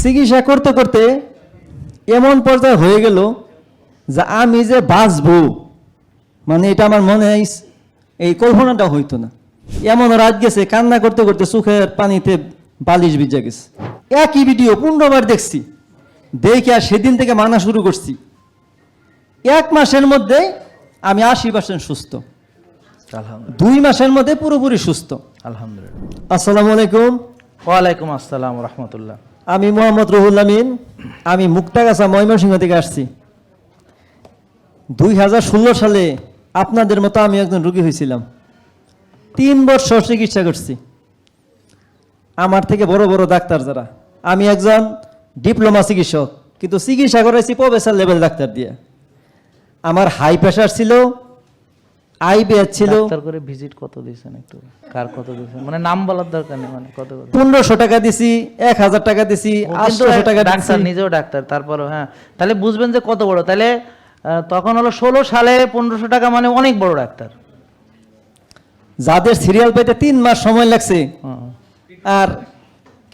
চিকিৎসা করতে করতে এমন পর্যায়ে হয়ে গেল যে আমি যে বাঁচবো, মানে এটা আমার মনে এই কল্পনাটা হইতো না। এমন রাত গেছে, কান্না করতে করতে চোখের পানিতে বালিশ ভিজে গেছে। একই ভিডিও 15 বার দেখছি, দেখে আর সেদিন থেকে মানা শুরু করছি। 1 মাসের মধ্যে আমি 80% সুস্থ, 2 মাসের মধ্যে পুরোপুরি সুস্থ আলহামদুলিল্লাহ। আসসালামু আলাইকুম। ওয়ালাইকুম আসসালাম রহমতুল্লাহ। আমি মোহাম্মদ রুহুল আমিন, আমি মুক্তাগাছা ময়মনসিংহ থেকে আসছি। 2016 সালে আপনাদের মতো আমি একজন রোগী হয়েছিলাম। 3 বছর চিকিৎসা করছি। আমার থেকে বড় বড় ডাক্তার যারা, আমি একজন ডিপ্লোমা চিকিৎসক, কিন্তু চিকিৎসা করেছি প্রফেসর লেভেল ডাক্তার দিয়ে। আমার হাই প্রেশার ছিল, আইবিএস ছিল। ডাক্তার করে ভিজিট কত দিয়েছেন, একটু কার কত দিয়েছেন, মানে নাম বলার দরকার নেই, মানে কত কত? 1500 টাকা দিছি, 1000 টাকা দিছি, 800 টাকা দিছি। ডাক্তার নিজেও ডাক্তার, তারপরও হ্যাঁ, তাহলে বুঝবেন যে কত বড়। তাহলে তখন হলো 16 সালে 1500 টাকা মানে অনেক বড় ডাক্তার। যাদের সিরিয়াল পেতে 3 মাস সময় লাগছে, আর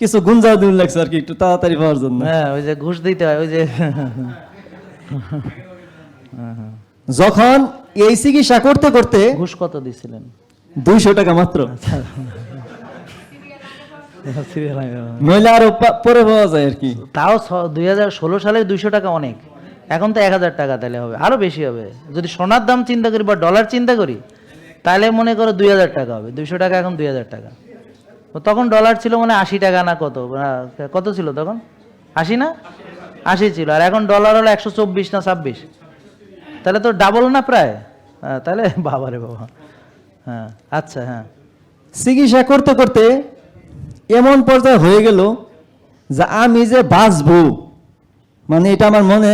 কিছু গুঞ্জাও দিন লাগছে আর কি, একটু তাড়াতাড়ি পাওয়ার জন্য। হ্যাঁ, ওই যে ঘুষ দিতে হয়, ওই যে যখন এই চিকিৎসা করতে করতে ঘুষ কত দিছিলেন? 200 টাকা মাত্র, নইলে আরো পরে পাওয়া যায় আর কি। তাও 2016 সালে 200 টাকা অনেক। এখন তো 1000 টাকা, তাহলে হবে আরো বেশি হবে। যদি সোনার দাম চিন্তা করি বা ডলার চিন্তা করি, তাহলে মনে করো 2000 টাকা হবে। 200 টাকা এখন 2000 টাকা। তখন ডলার ছিল মানে 80 টাকা না কত, কত ছিল তখন? 80 না, 80 ছিল। আর এখন ডলার হলো 124 না 26, তাহলে তো ডাবল না প্রায়। তাহলে বাবারে বাবা। হ্যাঁ, আচ্ছা, হ্যাঁ। চিকিৎসা করতে করতে এমন পর্যায়ে হয়ে গেল যে আমি যে বাঁচবো, মানে এটা আমার মনে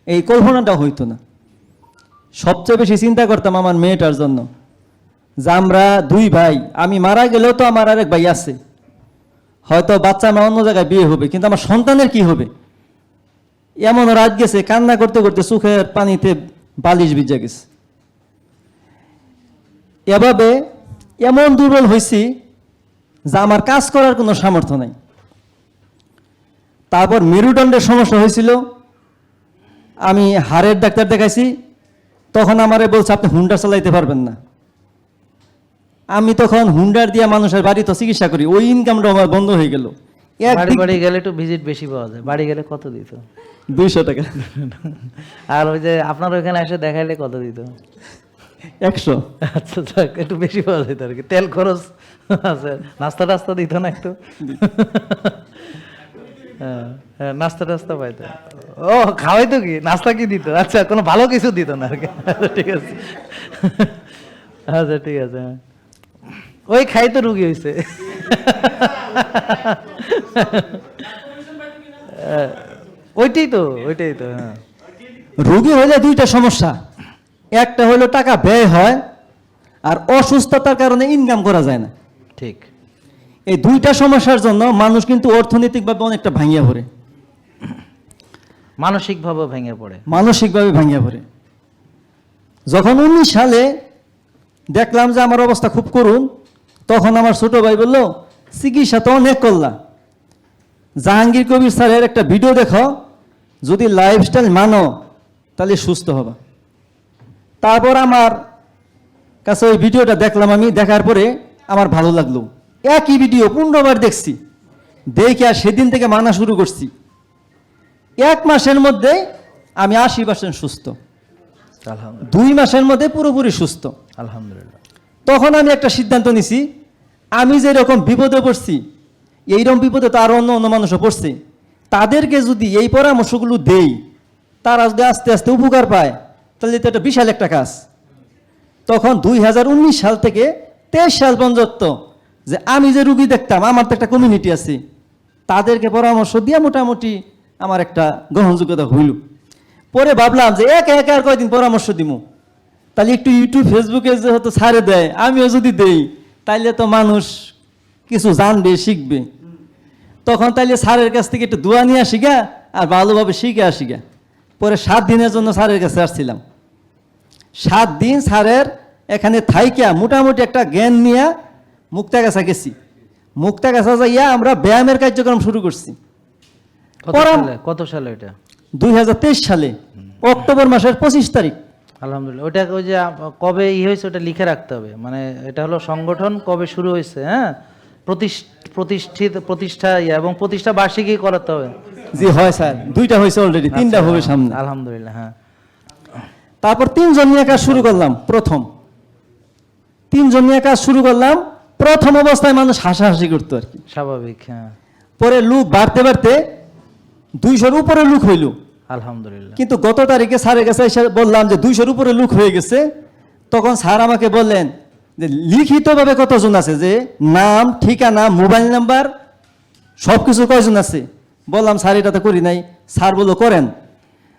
এই কল্পনাটা হইতো না। সবচেয়ে বেশি চিন্তা করতাম আমার মেয়েটার জন্য, যে আমরা 2 ভাই, আমি মারা গেলেও তো আমার আরেক ভাই আছে, হয়তো বাচ্চা আমার অন্য জায়গায় বিয়ে হবে, কিন্তু আমার সন্তানের কি হবে। এমন রাত গেছে, কান্না করতে করতে চোখের পানিতে বালিশ ভিজে গেছে। এভাবে এমন দুর্বল হয়েছি যে আমার কাজ করার কোনো সামর্থ্য নাই। তারপর মেরুদণ্ডের সমস্যা হয়েছিল, আমি হাড়ের ডাক্তার দেখাইছি। তখন আমারে বলছে আপনি হুন্ডা চালাইতে পারবেন না। আমি তখন হুন্ডার দিয়ে মানুষের বাড়িতে চিকিৎসা করি, ওই ইনকামটা আমার বন্ধ হয়ে গেল। বাড়ি গেলে একটু ভিজিট বেশি পাওয়া যায়। বাড়ি গেলে কত দিত? 200 টাকা। আর ওই যে আপনার ওইখানে এসে দেখাইলে কত দিত? 100। আচ্ছা, একটু বেশি পাওয়া যেত আর কি। তেল খরচ আছে, নাস্তা টাস্তা দিত না একটু? হ্যাঁ, নাস্তা টাস্তা পাইতো। ও, খাওয়াইতো কি? নাস্তা কি দিত? আচ্ছা, কোনো ভালো কিছু দিত না আর কি। ঠিক আছে, আচ্ছা, ঠিক আছে। ওই খাই তো রুগী হয়েছে। ওইটাই তো। হ্যাঁ, রোগী হলে 2টা সমস্যা, একটা হলো টাকা ব্যয় হয়, আর অসুস্থতার কারণে ইনকাম করা যায় না। ঠিক। এই 2টা সমস্যার জন্য মানুষ কিন্তু অর্থনৈতিকভাবে অনেকটা ভাঙিয়া পড়ে, মানসিকভাবে ভেঙে পড়ে। মানসিকভাবে ভাঙিয়া পড়ে। যখন 19 সালে দেখলাম যে আমার অবস্থা খুব করুণ, তখন আমার ছোট ভাই বলল চিকিৎসা তো অনেক করলা, জাহাঙ্গীর কবির স্যারের একটা ভিডিও দেখো, যদি লাইফস্টাইল মানো তাহলে সুস্থ হবা। তারপর আমার কাছে ওই ভিডিওটা দেখলাম, আমি দেখার পরে আমার ভালো লাগলো। একই ভিডিও 15 বার দেখছি, দেখে আর সেদিন থেকে মানা শুরু করছি। 1 মাসের মধ্যে আমি 80% সুস্থ, 2 মাসের মধ্যে পুরোপুরি সুস্থ, আলহামদুলিল্লাহ। তখন আমি একটা সিদ্ধান্ত নিছি, আমি যেরকম বিপদে পড়ছি, এইরকম বিপদে তো আরো অন্য মানুষও পড়ছে, তাদেরকে যদি এই পরামর্শগুলো দেই, তারা যদি আস্তে আস্তে উপকার পায়, তাহলে তো এটা বিশাল একটা কাজ। তখন 2019 সাল থেকে 23 সাল পর্যন্ত যে আমি যে রুগী দেখতাম, আমার তো একটা কমিউনিটি আছে, তাদেরকে পরামর্শ দিয়ে মোটামুটি আমার একটা গ্রহণযোগ্যতা হইল। পরে ভাবলাম যে একা আর কয়দিন পরামর্শ দিব, তাহলে একটু ইউটিউব ফেসবুকে যেহেতু ছাড়ে দেয়, আমিও যদি দেই, তাইলে তো মানুষ কিছু জানবে, শিখবে। তখন তাইলে স্যারের কাছ থেকে একটু দোয়া নিয়ে আসি গা, আর ভালোভাবে শিখে আসি গা। পরে 7 দিনের জন্য স্যারের কাছে আসছিলাম। 7 দিন স্যারের এখানে থাইকা মোটামুটি একটা জ্ঞান নিয়ে মুক্তাগাছা গেছি। মুক্তাগাছা যাইয়া আমরা ব্যায়ামের কার্যক্রম শুরু করছি। কত সালে এটা? 2023 সালে অক্টোবর মাসের 25 তারিখ। আলহামদুলিল্লাহ। ওটা ওই যে কবে হয়েছে ওটা লিখে রাখতে হবে, মানে এটা হলো সংগঠন কবে শুরু হয়েছে, হ্যাঁ, প্রতিষ্ঠা এবং প্রতিষ্ঠা বার্ষিকী করাতে হবে। জি হয় স্যার, 2টা হয়েছে অলরেডি, 3টা হবে সামনে। আলহামদুলিল্লাহ। হ্যাঁ, তারপর 3 জন নিয়ে কাজ শুরু করলাম। 3 জন নিয়ে কাজ শুরু করলাম। প্রথম অবস্থায় মানুষ হাসাহাসি করতো আর কি, স্বাভাবিক। হ্যাঁ, পরে লোক বাড়তে বাড়তে 200-র উপরে লোক হইল। আলহামদুলিল্লাহ। কিন্তু গত তারিখে স্যারের কাছে এসে বললাম যে 200-র উপরে লোক হয়ে গেছে। তখন স্যার আমাকে বললেন যে লিখিতভাবে কতজন আছে, যে নাম, ঠিকানা, মোবাইল নাম্বার সবকিছু কয়জন আছে। বললাম স্যার এটা তো করি নাই। স্যার বললো করেন।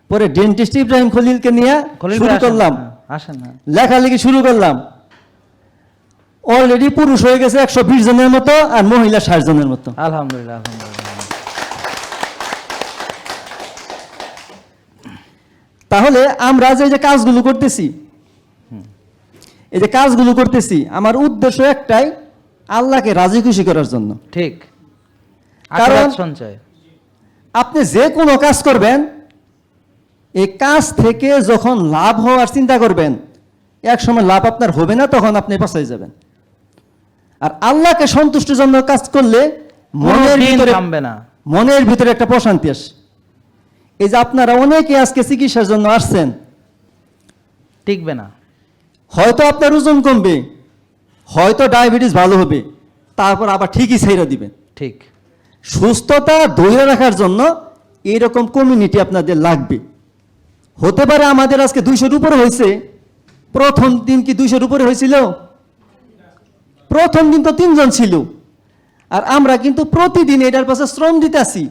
পরে ডেন্টিস্ট ইব্রাহিম খলিলকে নিয়ে শুরু করলাম, আসেন না, লেখালেখি শুরু করলাম। অলরেডি পুরুষ হয়ে গেছে 120 জনের মতো, আর মহিলা 60 জনের মতো। আলহামদুলিল্লাহ। আলহামদুলিল্লাহ। তাহলে আমরা যে কাজগুলো করতেছি, এই যে কাজগুলো করতেছি, আমার উদ্দেশ্য একটাই, আল্লাহকে রাজি খুশি করার জন্য। ঠিক। কারণ আখিরাত সঞ্চয়। আপনি যে কোনো কাজ করবেন, এই কাজ থেকে যখন লাভ হওয়ার চিন্তা করবেন, এক সময় লাভ আপনার হবে না, তখন আপনি পছাই যাবেন। আর আল্লাহকে সন্তুষ্টির জন্য কাজ করলে মনের ভিতরে একটা প্রশান্তি আসে। এই যে আপনারা অনেকে আজকে চিকিৎসার জন্য আসছেন, টিকবে না। হয়তো আপনার ওজন কমবে, হয়তো ডায়াবেটিস ভালো হবে, তারপর আবার ঠিকই ছেড়ে দিবেন। ঠিক। সুস্থতা ধরে রাখার জন্য এইরকম কমিউনিটি আপনাদের লাগবে। হতে পারে আমাদের আজকে 200-র উপরে হয়েছে, প্রথম দিন কি 200-র উপরে হয়েছিল? প্রথম দিন তো 3 জন ছিল। আর আমরা কিন্তু প্রতিদিন এটার পাশে শ্রম দিতে আসি।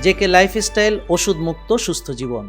জেকে লাইফস্টাইল, ওষুধ মুক্ত সুস্থ জীবন।